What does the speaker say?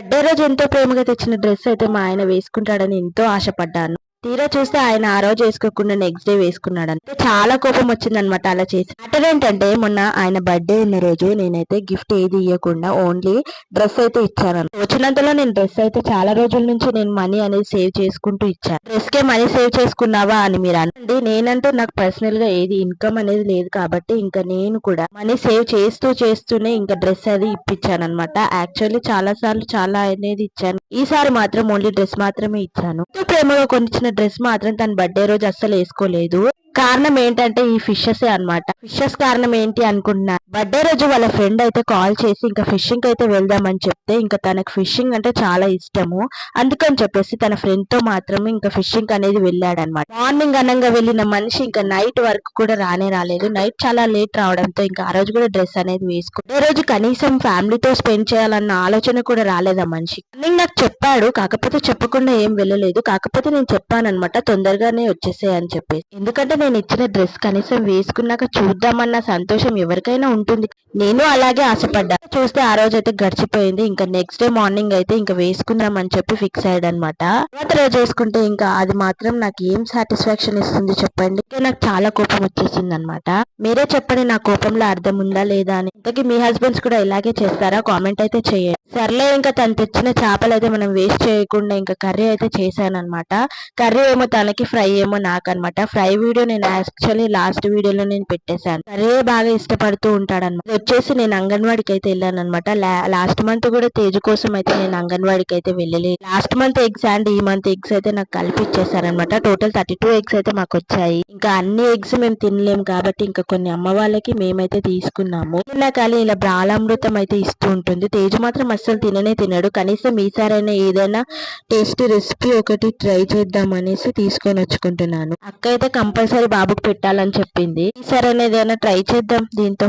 Birthday రోజు ఎంతో ప్రేమగా తెచ్చిన డ్రెస్ అయితే మా ఆయన వేసుకుంటాడని ఎంతో ఆశపడ్డాను. తీరా చూస్తే ఆయన ఆ రోజు వేసుకోకుండా నెక్స్ట్ డే వేసుకున్నాడంటే చాలా కోపం వచ్చిందనమాట అలా చేసి. మ్యాటర్ ఏంటంటే మొన్న ఆయన బర్త్‌డే ఉన్న రోజు నేనైతే గిఫ్ట్ ఏది ఇయ్యకుండా ఓన్లీ డ్రెస్ అయితే ఇచ్చాను. వచ్చినంతలో నేను డ్రెస్ అయితే చాలా రోజుల నుంచి నేను మనీ అనేది సేవ్ చేసుకుంటూ ఇచ్చాను. డ్రెస్‌కే మనీ సేవ్ చేసుకున్నావా అని మీరు అనండి. నేనంటూ నాకు పర్సనల్ గా ఏది ఇన్కమ్ అనేది లేదు కాబట్టి ఇంకా నేను కూడా మనీ సేవ్ చేస్తూనే ఇంకా డ్రెస్ అది ఇప్పించాను అనమాట. యాక్చువల్లీ చాలా సార్లు చాలా అనేది ఇచ్చాను. ఈసారి మాత్రం ఓన్లీ డ్రెస్ మాత్రమే ఇచ్చాను. ఎంతో ప్రేమగా కొనిచ్చిన డ్రెస్ మాత్రం తన బర్త్‌డే రోజు అస్సలు వేసుకోలేదు. కారణం ఏంటంటే ఈ ఫిషెస్ అన్నమాట. ఫిషెస్ కారణం ఏంటి అనుకుంటున్నారు? బర్త్‌డే రోజు వాళ్ళ ఫ్రెండ్ అయితే కాల్ చేసి ఇంకా ఫిషింగ్ అయితే వెళ్దామని చెప్తే ఇంకా తనకు ఫిషింగ్ అంటే చాలా ఇష్టము. అందుకని చెప్పేసి తన ఫ్రెండ్ తో మాత్రమే ఇంకా ఫిషింగ్ అనేది వెళ్ళాడన్నమాట. మార్నింగ్ అనంగా వెళ్ళిన మనిషి ఇంకా నైట్ వరకు కూడా రాలేదు. నైట్ చాలా లేట్ రావడంతో ఇంకా ఆ రోజు కూడా డ్రెస్ అనేది వేసుకుని ఏ రోజు కనీసం ఫ్యామిలీతో స్పెండ్ చేయాలన్న ఆలోచన కూడా రాలేదు ఆ మనిషి. మార్నింగ్ నాకు చెప్పాడు, కాకపోతే చెప్పకుండా ఏం వెళ్ళలేదు. కాకపోతే నేను చెప్పానన్నమాట తొందరగానే వచ్చేసేయ్ అని చెప్పేసి. ఎందుకంటే నేను ఇచ్చిన డ్రెస్ కనీసం వేసుకున్నాక చూద్దామన్న సంతోషం ఎవరికైనా ఉంటుంది. నేను అలాగే ఆశపడ్డా. చూస్తే ఆ రోజు అయితే గడిచిపోయింది. ఇంకా నెక్స్ట్ డే మార్నింగ్ అయితే ఇంకా వేసుకుందాం అని చెప్పి ఫిక్స్ అయ్యాడనమాట. తర్వాత రోజు వేసుకుంటే ఇంకా అది మాత్రం నాకు ఏం సాటిస్ఫాక్షన్ ఇస్తుంది చెప్పండి. ఇంకా నాకు చాలా కోపం వచ్చేసింది అనమాట. మీరే చెప్పండి నా కోపంలో అర్థం ఉందా లేదా అని. ఇంతకీ మీ హస్బెండ్స్ కూడా ఇలాగే చేస్తారా? కామెంట్ అయితే చేయండి. సర్లే ఇంకా తను తెచ్చిన చేపలు అయితే మనం వేస్ట్ చేయకుండా ఇంకా కర్రీ అయితే చేశానమాట. కర్రీ ఏమో తనకి, ఫ్రై ఏమో నాకనమాట. ఫ్రై వీడియో నేను యాక్చువల్లీ లాస్ట్ వీడియోలో నేను పెట్టేశాను. కర్రీ బాగా ఇష్టపడుతూ ఉంటాడనమాట. వచ్చేసి నేను అంగన్వాడికి అయితే వెళ్ళాను అనమాట. లాస్ట్ మంత్ కూడా తేజు కోసం అయితే నేను అంగన్వాడికి అయితే వెళ్ళలేదు. లాస్ట్ మంత్ ఎగ్స్ అండ్ ఈ మంత్ ఎగ్స్ అయితే నాకు కలిపి ఇచ్చేసారనమాట. టోటల్ 32 ఎగ్స్ అయితే మాకు వచ్చాయి. ఇంకా అన్ని ఎగ్స్ మేము తినలేము కాబట్టి ఇంకా కొన్ని అమ్మ వాళ్ళకి మేమైతే తీసుకున్నాము. కానీ ఇలా బాలామృతం అయితే ఇస్తూ ఉంటుంది. తేజు మాత్రం అస్సలు తినడు. కనీసం ఈసారైనా ఏదైనా టేస్టీ రెసిపీ ఒకటి ట్రై చేద్దాం అనేసి తీసుకొని వచ్చుకుంటున్నాను. అక్క అయితే కంపల్సరీ బాబుకు పెట్టాలని చెప్పింది. ఈసారైనా ఏదైనా ట్రై చేద్దాం దీంతో.